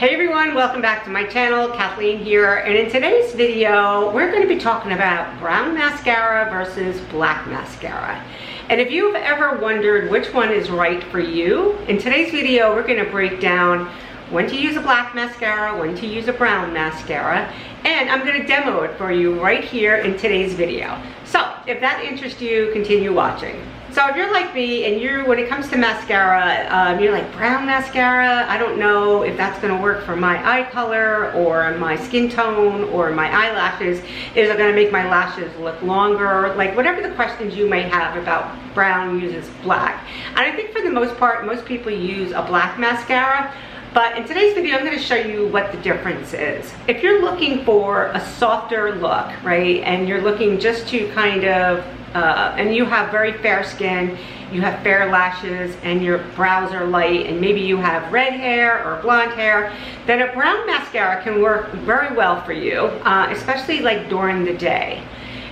Hey everyone, welcome back to my channel. Kathleen here, and in today's video we're going to be talking about brown mascara versus black mascara. And if you've ever wondered which one is right for you, in today's video we're going to break down when to use a black mascara, when to use a brown mascara, and I'm going to demo it for you right here in today's video. So if that interests you, continue watching. So if you're like me and when it comes to mascara, you're like, brown mascara, I don't know if that's going to work for my eye color or my skin tone or my eyelashes. Is it going to make my lashes look longer? Like whatever the questions you may have about brown uses black. And I think for the most part, most people use a black mascara. But in today's video, I'm going to show you what the difference is. If you're looking for a softer look, right, and you're looking just to kind of, and you have very fair skin, you have fair lashes, and your brows are light, and maybe you have red hair or blonde hair, then a brown mascara can work very well for you, especially like during the day.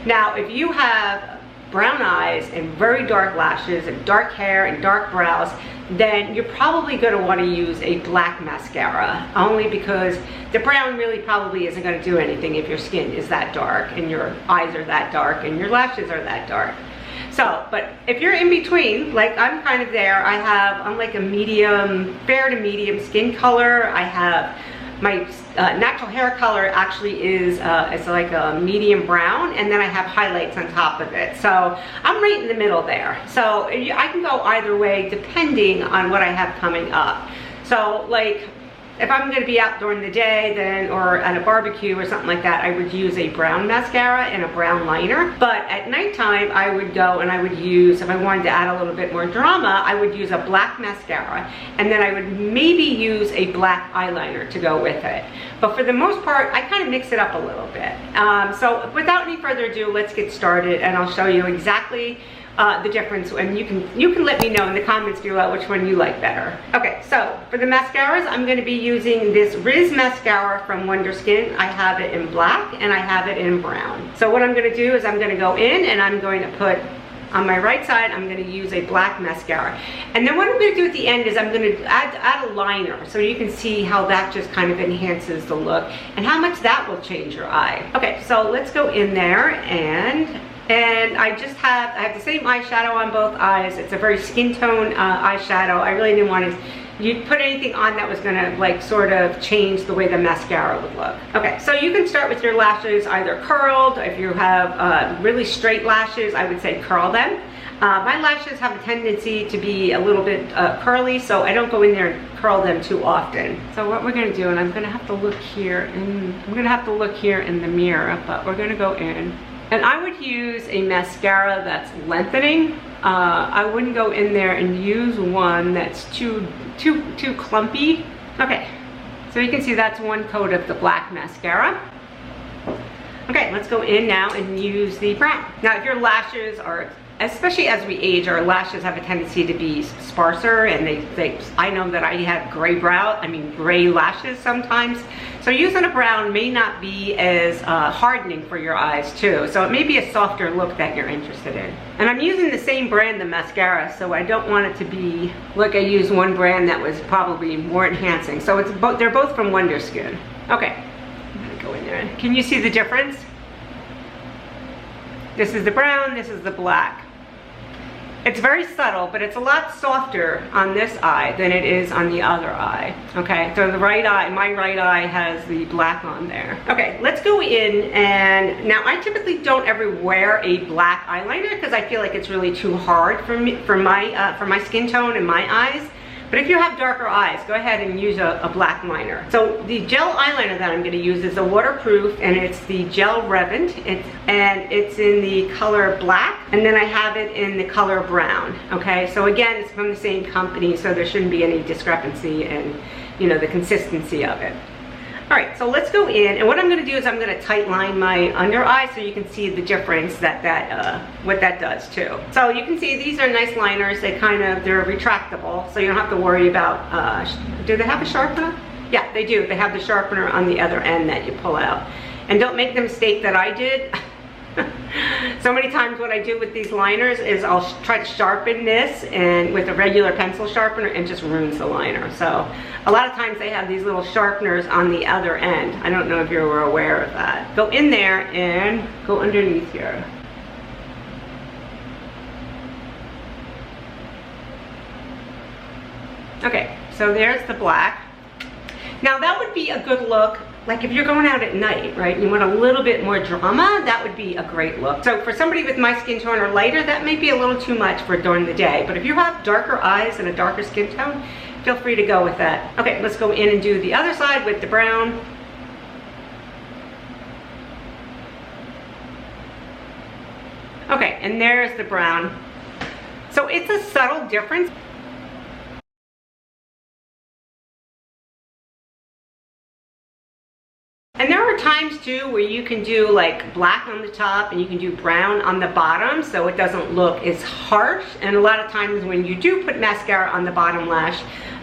Now, if you have brown eyes and very dark lashes and dark hair and dark brows, then you're probably going to want to use a black mascara, only because the brown really probably isn't going to do anything if your skin is that dark and your eyes are that dark and your lashes are that dark. So, but if you're in between, like I'm kind of there, I'm like a medium, fair to medium skin color. I have my natural hair color actually is it's like a medium brown, and then I have highlights on top of it. So I'm right in the middle there. So I can go either way depending on what I have coming up. So like if I'm going to be out during the day then, or at a barbecue or something like that, I would use a brown mascara and a brown liner. But at nighttime I would go and I would use, if I wanted to add a little bit more drama, I would use a black mascara, and then I would maybe use a black eyeliner to go with it. But for the most part, I kind of mix it up a little bit. So without any further ado, let's get started, and I'll show you exactly the difference, and you can let me know in the comments below which one you like better. Okay, so for the mascaras, I'm going to be using this Riz mascara from Wonderskin. I have it in black and I have it in brown. So what I'm going to do is I'm going to go in and I'm going to put on my right side, I'm going to use a black mascara. And then what I'm going to do at the end is I'm going to add a liner, so you can see how that just kind of enhances the look and how much that will change your eye. Okay, so let's go in there, and I have the same eyeshadow on both eyes. It's a very skin tone eyeshadow. I really didn't want to put anything on that was gonna like sort of change the way the mascara would look. Okay, so you can start with your lashes either curled. If you have really straight lashes, I would say curl them. My lashes have a tendency to be a little bit curly, so I don't go in there and curl them too often. So what we're gonna do, and I'm gonna have to look here in the mirror, but we're gonna go in. And I would use a mascara that's lengthening. I wouldn't go in there and use one that's too clumpy. Okay, so you can see that's one coat of the black mascara. Okay, let's go in now and use the brown. Now if your lashes are, especially as we age, our lashes have a tendency to be sparser, and I know that I have gray lashes sometimes. So using a brown may not be as hardening for your eyes too. So it may be a softer look that you're interested in. And I'm using the same brand, the mascara, so I don't want it to be like I used one brand that was probably more enhancing. So they're both from Wonderskin. Okay, I'm gonna go in there. Can you see the difference? This is the brown, this is the black. It's very subtle, but it's a lot softer on this eye than it is on the other eye. Okay, so the right eye, my right eye has the black on there. Okay, let's go in, and now I typically don't ever wear a black eyeliner because I feel like it's really too hard for my skin tone and my eyes. But if you have darker eyes, go ahead and use a black liner. So the gel eyeliner that I'm going to use is a waterproof, and it's the gel Revant, and it's in the color black, and then I have it in the color brown. Okay, so again, it's from the same company, so there shouldn't be any discrepancy in, the consistency of it. All right, so let's go in, and what I'm going to do is I'm going to tight line my under eye so you can see the difference what that does too. So you can see these are nice liners. They're retractable, so you don't have to worry about, do they have a sharpener? Yeah, they do. They have the sharpener on the other end that you pull out. And don't make the mistake that I did. So many times what I do with these liners is I'll try to sharpen this and with a regular pencil sharpener and just ruins the liner. So a lot of times they have these little sharpeners on the other end. I don't know if you were aware of that. Go in there and go underneath here. Okay, so there's the black. Now that would be a good look, like if you're going out at night, right? You want a little bit more drama, that would be a great look. So for somebody with my skin tone or lighter, that may be a little too much for during the day. But if you have darker eyes and a darker skin tone, feel free to go with that. Okay, let's go in and do the other side with the brown. Okay, and there's the brown. So it's a subtle difference. And there are times too where you can do like black on the top and you can do brown on the bottom so it doesn't look as harsh. And a lot of times when you do put mascara on the bottom lash,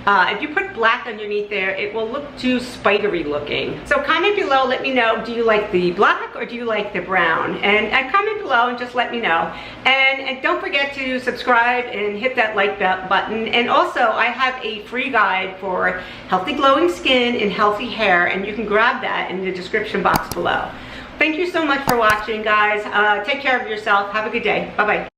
if you put black underneath there, it will look too spidery looking. So comment below, let me know, do you like the black or do you like the brown? And comment below and just let me know. And don't forget to subscribe and hit that like button. And also I have a free guide for healthy glowing skin and healthy hair, and you can grab that in the description box below. Thank you so much for watching, guys. Take care of yourself. Have a good day. Bye-bye.